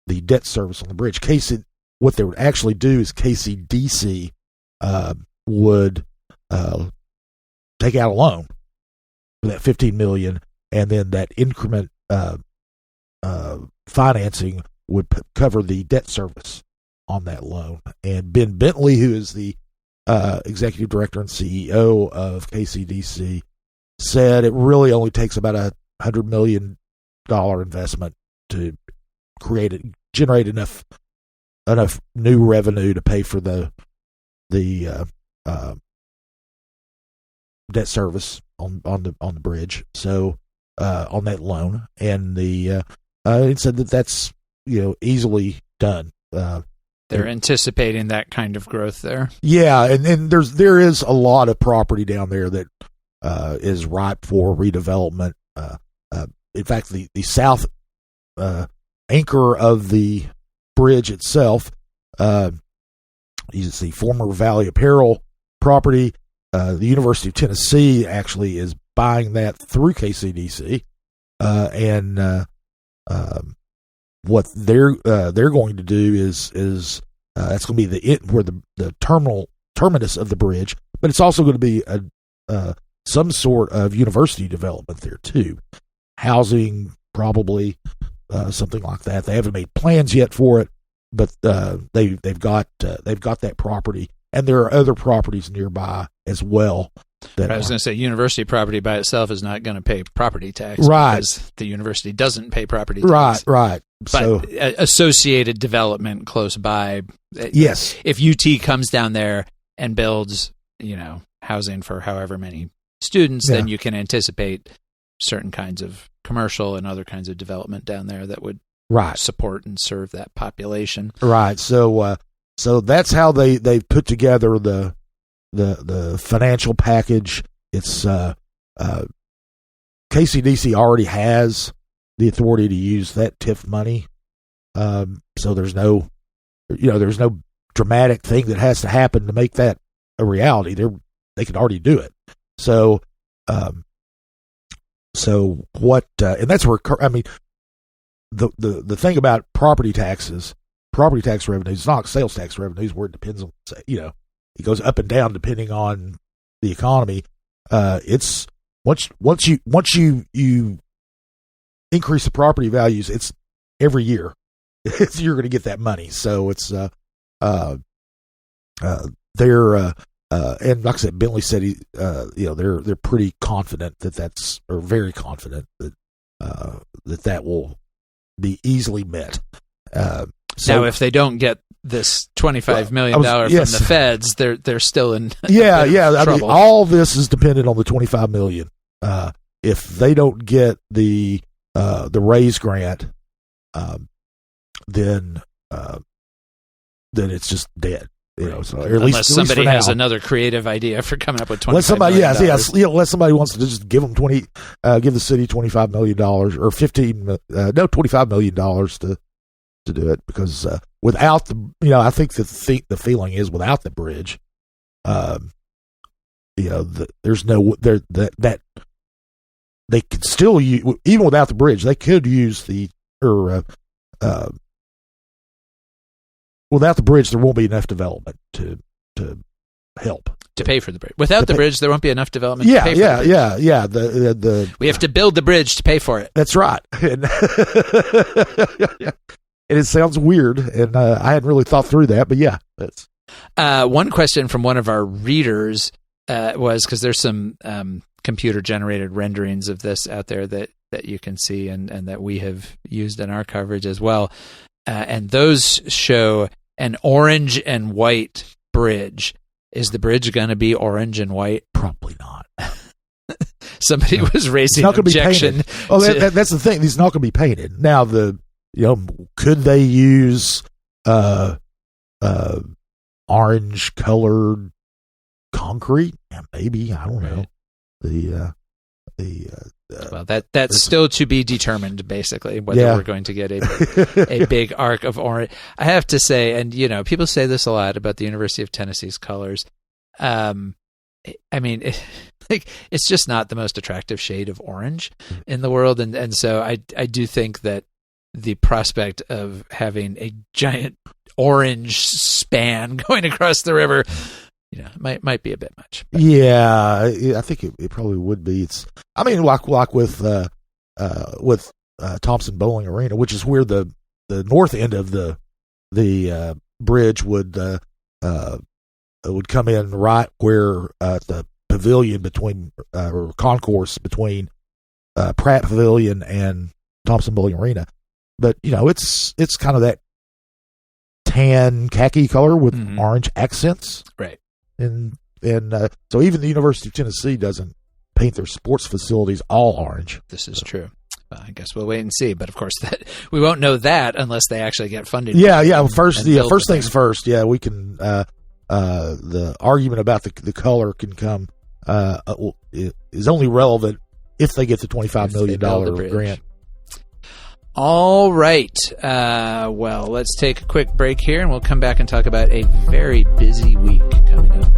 the debt service on the bridge. What they would actually do is KCDC would take out a loan for that $15 million, and then that increment financing would cover the debt service on that loan. And Ben Bentley, who is the executive director and CEO of KCDC, said it really only takes about $100 million investment to generate enough new revenue to pay for the debt service on the bridge. So on that loan, and it said that's easily done. They're anticipating that kind of growth there. Yeah, and there is a lot of property down there that is ripe for redevelopment. In fact, the south anchor of the bridge itself is the former Valley Apparel property. The University of Tennessee actually is buying that through KCDC, and what they're going to do is that's going to be where the terminus of the bridge, but it's also going to be some sort of university development there too, housing probably, something like that. They haven't made plans yet for it, but they've got that property, and there are other properties nearby as well. I was going to say, university property by itself is not going to pay property tax, right? Because the university doesn't pay property tax, right. But so associated development close by. Yes, if UT comes down there and builds, housing for however many students, then you can anticipate certain kinds of commercial and other kinds of development down there that would support and serve that population. Right. So that's how they've put together the financial package. It's KCDC already has the authority to use that TIF money. So there's no dramatic thing that has to happen to make that a reality. They can already do it. So what? And that's where the thing about property tax revenues, it's not sales tax revenues, where it depends on it goes up and down depending on the economy. It's once you increase the property values, it's every year you're going to get that money. So it's and like I said, Bentley said they're pretty confident very confident that will be easily met. Now, if they don't get this $25 million from the feds, they're still in trouble. I mean, all this is dependent on the $25 million. If they don't get the RAISE grant, then it's just dead. So unless somebody has another creative idea for coming up with $25 million. Unless somebody wants to just give them give the city $25 million or $25 million to do it, because without I think the feeling is without the bridge, there's that they could still use, even without the bridge, they could use without the bridge, there won't be enough development to help. To pay for the bridge. Without the bridge, there won't be enough development to pay for the bridge. Yeah. We have to build the bridge to pay for it. That's right. And it sounds weird, and I hadn't really thought through that, but yeah. That's one question from one of our readers was, because there's some computer-generated renderings of this out there that you can see and that we have used in our coverage as well. And those show an orange and white bridge. Is the bridge going to be orange and white? Probably not. Somebody was raising an objection. Oh, that's the thing. It's not going to be painted. Now, could they use orange colored concrete? Yeah, maybe. I don't know. Well, that's still to be determined, basically, whether we're going to get a big arc of orange. I have to say, and people say this a lot about the University of Tennessee's colors. I mean, it's just not the most attractive shade of orange in the world, and so I do think that the prospect of having a giant orange span going across the river, might be a bit much. Yeah, I think it probably would be. Like with Thompson Bowling Arena, which is where the north end of the bridge would come in, right where the pavilion between or concourse between Pratt Pavilion and Thompson Bowling Arena. But it's kind of that tan khaki color with orange accents, right? And so even the University of Tennessee doesn't paint their sports facilities all orange. This is true. I guess we'll wait and see. But of course, that we won't know that unless they actually get funded. Yeah. First things first. Yeah, we can. The argument about the color can come. Is only relevant if they get the $25 million grant. All right. Well, let's take a quick break here, and we'll come back and talk about a very busy week coming up.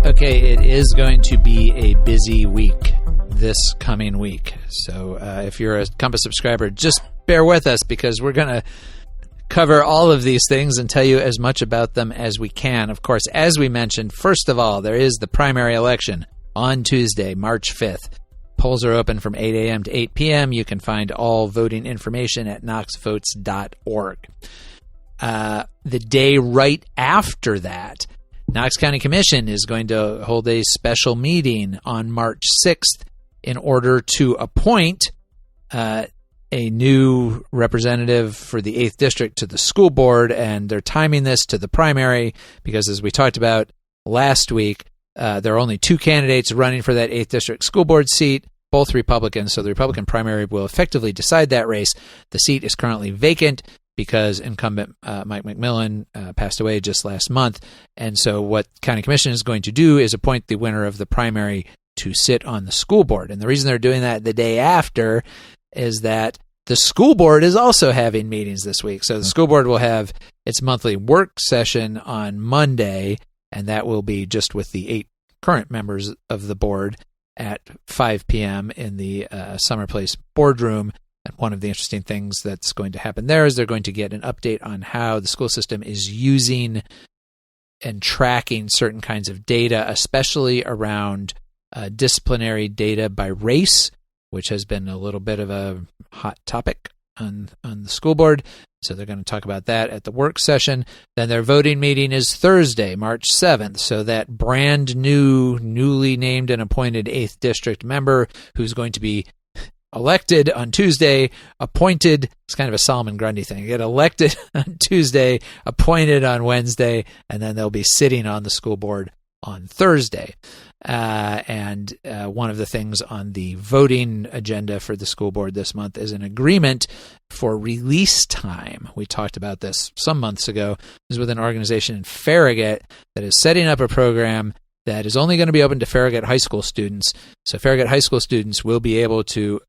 Okay, it is going to be a busy week this coming week. So if you're a Compass subscriber, just bear with us because we're going to cover all of these things and tell you as much about them as we can. Of course, as we mentioned, first of all, there is the primary election on Tuesday, March 5th. Polls are open from 8 a.m. to 8 p.m. You can find all voting information at knoxvotes.org. The day right after that, Knox County Commission is going to hold a special meeting on March 6th in order to appoint a new representative for the 8th District to the school board, and they're timing this to the primary because, as we talked about last week, there are only two candidates running for that 8th District school board seat, both Republicans, so the Republican primary will effectively decide that race. The seat is currently vacant because incumbent Mike McMillan passed away just last month, and so what County Commission is going to do is appoint the winner of the primary to sit on the school board. And the reason they're doing that the day after is that the school board is also having meetings this week. So the school board will have its monthly work session on Monday, and that will be just with the 8 current members of the board at 5 p.m. in the Summer Place boardroom. And one of the interesting things that's going to happen there is they're going to get an update on how the school system is using and tracking certain kinds of data, especially around disciplinary data by race, which has been a little bit of a hot topic on the school board. So they're going to talk about that at the work session. Then their voting meeting is Thursday, March 7th. So that brand new, newly named and appointed 8th District member who's going to be elected on Tuesday, appointed, it's kind of a Solomon Grundy thing. You get elected on Tuesday, appointed on Wednesday, and then they'll be sitting on the school board on Thursday. And one of the things on the voting agenda for the school board this month is an agreement for release time. We talked about this some months ago. This is with an organization in Farragut that is setting up a program that is only going to be open to Farragut high school students. So Farragut high school students will be able to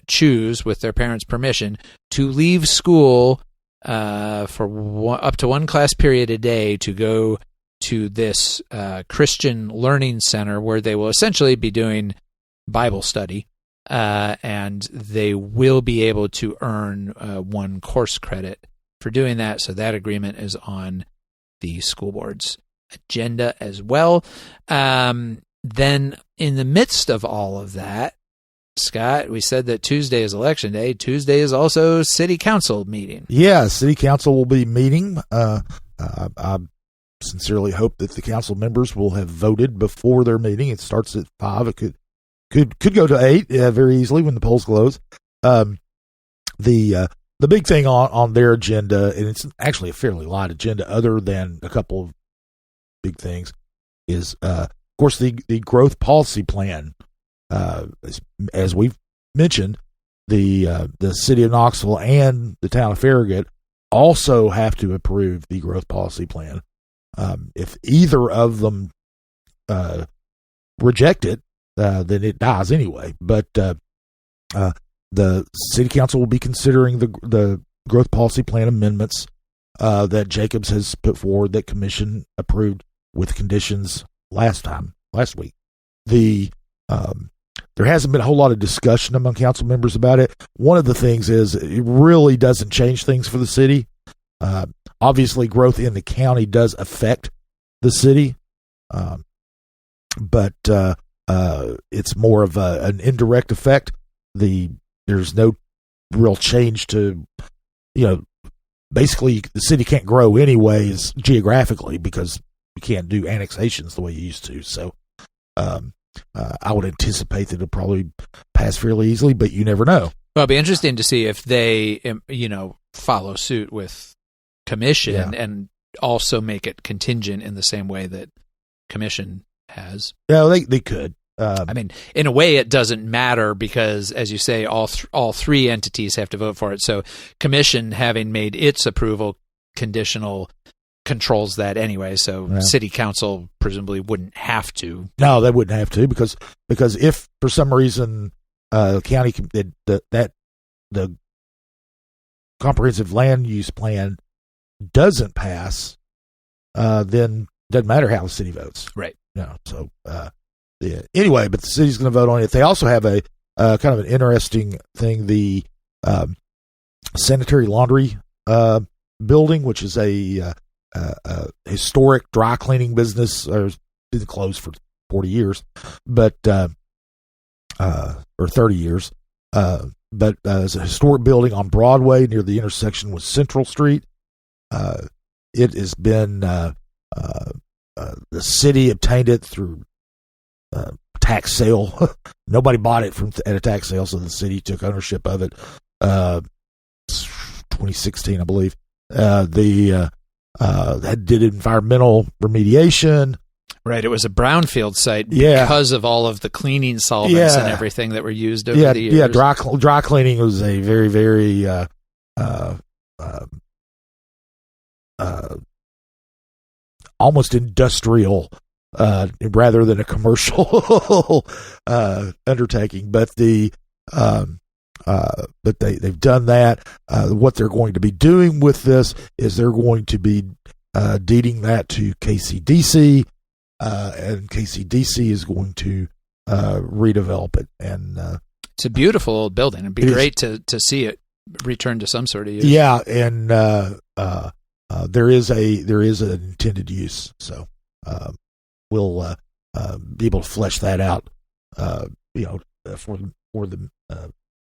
choose, with their parents' permission, to leave school up to one class period a day to go to this Christian Learning Center where they will essentially be doing Bible study, and they will be able to earn 1 course credit for doing that. So that agreement is on the school board's agenda as well. Then in the midst of all of that, Scott, we said that Tuesday is election day. Tuesday is also city council meeting. Yeah, city council will be meeting. I sincerely hope that the council members will have voted before their meeting. It starts at 5. It could go to 8 very easily when the polls close. The big thing on their agenda, and it's actually a fairly light agenda other than a couple of big things, is of course the growth policy plan. As we've mentioned, the city of Knoxville and the town of Farragut also have to approve the growth policy plan. If either of them reject it, then it dies anyway. But the city council will be considering the growth policy plan amendments that Jacobs has put forward that commission approved with conditions last week. There hasn't been a whole lot of discussion among council members about it. One of the things is it really doesn't change things for the city. Obviously, growth in the county does affect the city, but it's more of an indirect effect. There's no real change to, basically the city can't grow anyways geographically because you can't do annexations the way you used to. So I would anticipate that it'll probably pass fairly easily, but you never know. Well, it'll be interesting to see if they, follow suit with commission and also make it contingent in the same way that commission has. Yeah, they could. In a way, it doesn't matter because, as you say, all 3 entities have to vote for it. So commission, having made its approval conditional, controls that anyway. So city council presumably wouldn't have to. No, they wouldn't have to because if for some reason the county the comprehensive land use plan doesn't pass, then it doesn't matter how the city votes. Right. So anyway, but the city's going to vote on it. They also have a kind of an interesting thing, the sanitary laundry building, which is a historic dry cleaning business, or been closed for 40 years, but or 30 years. But it's a historic building on Broadway near the intersection with Central Street. It has been the city obtained it through tax sale. Nobody bought it at a tax sale, so the city took ownership of it. 2016, I believe. That did environmental remediation. Right, it was a brownfield site because of all of the cleaning solvents and everything that were used over the years. Yeah, dry cleaning was a very, very almost industrial rather than a commercial undertaking. But they've done that. What they're going to be doing with this is they're going to be deeding that to KCDC. And KCDC is going to redevelop it, and it's a beautiful old building. It'd be great to see it return to some sort of use. Yeah, and there is an intended use, so we'll be able to flesh that out. For the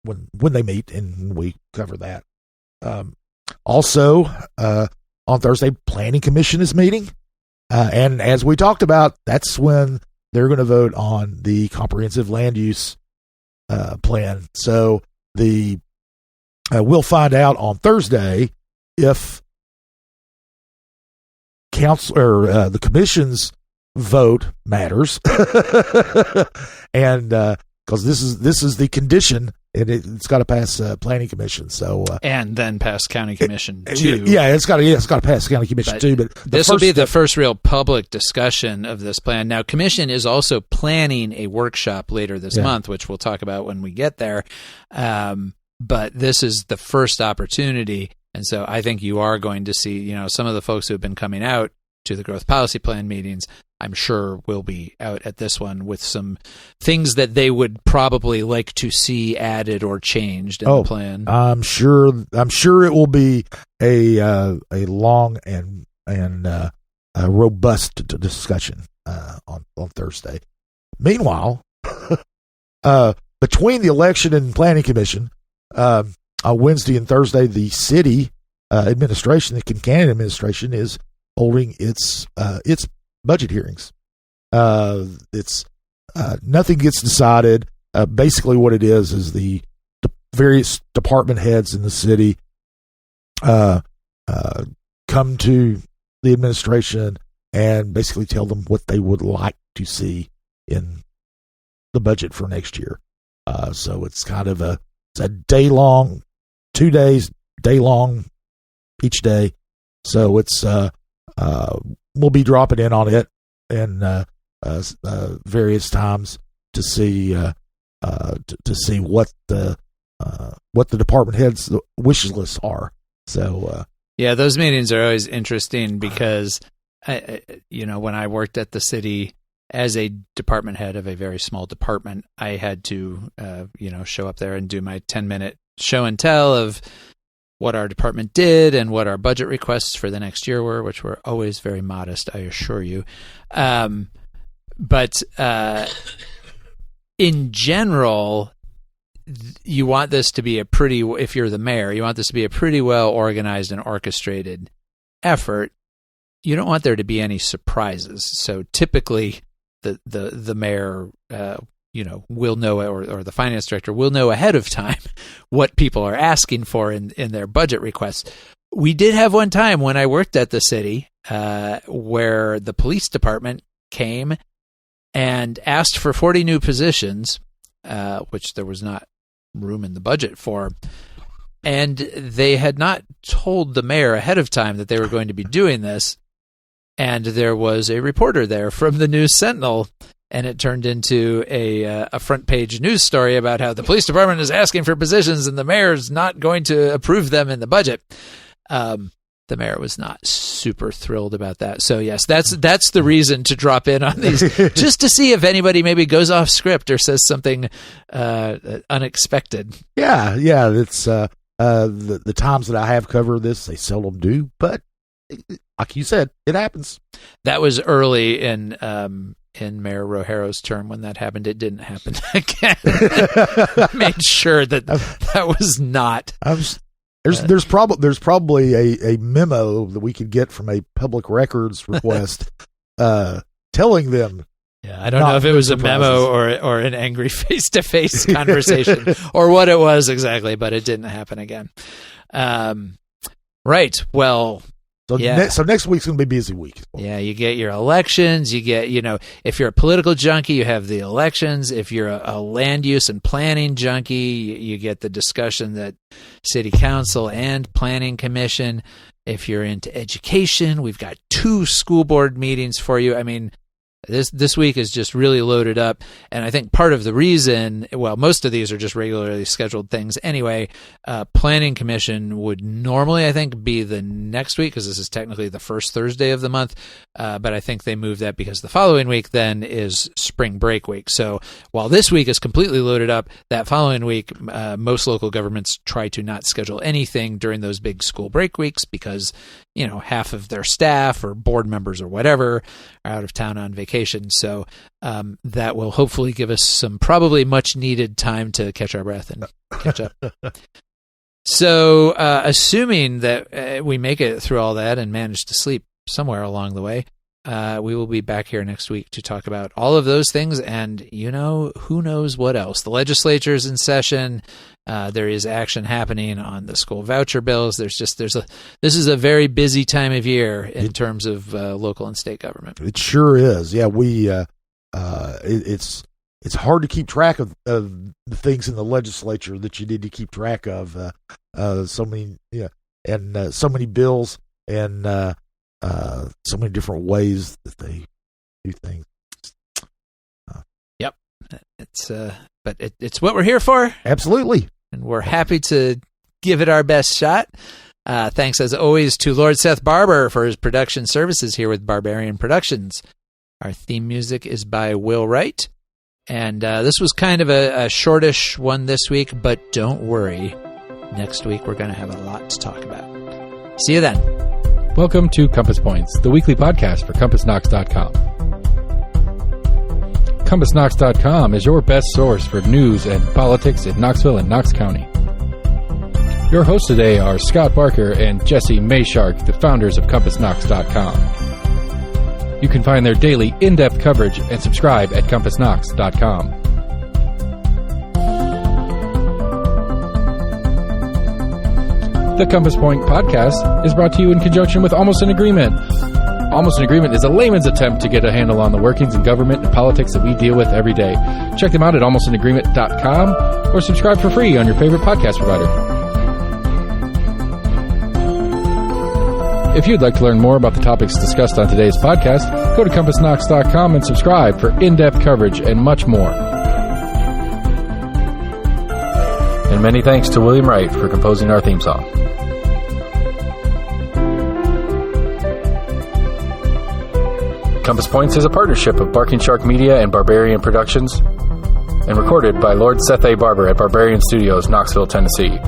when they meet, and we cover that. Also, on Thursday, Planning Commission is meeting. And as we talked about, that's when they're going to vote on the comprehensive land use plan. So we'll find out on Thursday if the commission's vote matters, and because this is the condition. And it's got to pass planning commission, and then pass county commission too. Yeah, it's got to pass county commission too. But this will be the first real public discussion of this plan. Now, commission is also planning a workshop later this month, which we'll talk about when we get there. But this is the first opportunity, And so I think you are going to see, some of the folks who have been coming out to the growth policy plan meetings, I'm sure will be out at this one with some things that they would probably like to see added or changed in the plan. I'm sure it will be a long and a robust discussion on Thursday. Meanwhile, between the election and planning commission, on Wednesday and Thursday, the city administration, the Kincannon administration, is holding its budget hearings. It's nothing gets decided. Basically, what it is the various department heads in the city come to the administration and basically tell them what they would like to see in the budget for next year. So it's kind of a day long, 2 days, day long each day. So it's we'll be dropping in on it and various times to see what the department heads' wishes lists are. So yeah, those meetings are always interesting because when I worked at the city as a department head of a very small department, I had to show up there and do my 10-minute show and tell of what our department did and what our budget requests for the next year were, which were always very modest, I assure you. But in general, you want this to be if you're the mayor, you want this to be a pretty well organized and orchestrated effort. You don't want there to be any surprises. So typically the mayor, will know, or the finance director will know ahead of time what people are asking for in their budget requests. We did have one time when I worked at the city where the police department came and asked for 40 new positions, which there was not room in the budget for. And they had not told the mayor ahead of time that they were going to be doing this. And there was a reporter there from the News Sentinel, and it turned into a front page news story about how the police department is asking for positions and the mayor's not going to approve them in the budget. The mayor was not super thrilled about that. So yes, that's the reason to drop in on these, just to see if anybody maybe goes off script or says something unexpected. Yeah. It's the times that I have covered this, they seldom do, but like you said, it happens. That was early in Mayor Rojero's term when that happened. It didn't happen again. Made sure that was not. There's probably a memo that we could get from a public records request telling them. Yeah, I don't know if it was a memo or an angry face-to-face conversation or what it was exactly, but it didn't happen again. Right. Well. So next week's going to be a busy week. Yeah, you get your elections. You get, if you're a political junkie, you have the elections. If you're a land use and planning junkie, you get the discussion that city council and planning commission. If you're into education, we've got 2 school board meetings for you. I mean, this week is just really loaded up. And I think part of the reason, well, most of these are just regularly scheduled things anyway. Planning commission would normally, I think, be the next week because this is technically the first Thursday of the month. But I think they moved that because the following week then is spring break week. So while this week is completely loaded up, that following week, most local governments try to not schedule anything during those big school break weeks because, half of their staff or board members or whatever are out of town on vacation. So that will hopefully give us some probably much needed time to catch our breath and catch up. So assuming that we make it through all that and manage to sleep somewhere along the way, we will be back here next week to talk about all of those things and, who knows what else. The legislature is in session. There is action happening on the school voucher bills. This is a very busy time of year in terms of local and state government. It sure is. Yeah, it's hard to keep track of the things in the legislature that you need to keep track of. So many bills and so many different ways that they do things. Yep, but it's what we're here for. Absolutely. And we're happy to give it our best shot. Thanks, as always, to Lord Seth Barber for his production services here with Barbarian Productions. Our theme music is by Will Wright. And this was kind of a shortish one this week, but don't worry. Next week, we're going to have a lot to talk about. See you then. Welcome to Compass Points, the weekly podcast for CompassKnox.com. CompassKnox.com is your best source for news and politics in Knoxville and Knox County. Your hosts today are Scott Barker and Jesse Mayshark, the founders of CompassKnox.com. You can find their daily in-depth coverage and subscribe at CompassKnox.com. The Compass Point podcast is brought to you in conjunction with Almost an Agreement. Almost an Agreement is a layman's attempt to get a handle on the workings in government and politics that we deal with every day. Check them out at almostanagreement.com or subscribe for free on your favorite podcast provider. If you'd like to learn more about the topics discussed on today's podcast, go to CompassKnox.com and subscribe for in-depth coverage and much more. And many thanks to William Wright for composing our theme song. Compass Points is a partnership of Barking Shark Media and Barbarian Productions, and recorded by Lord Seth A. Barber at Barbarian Studios, Knoxville, Tennessee.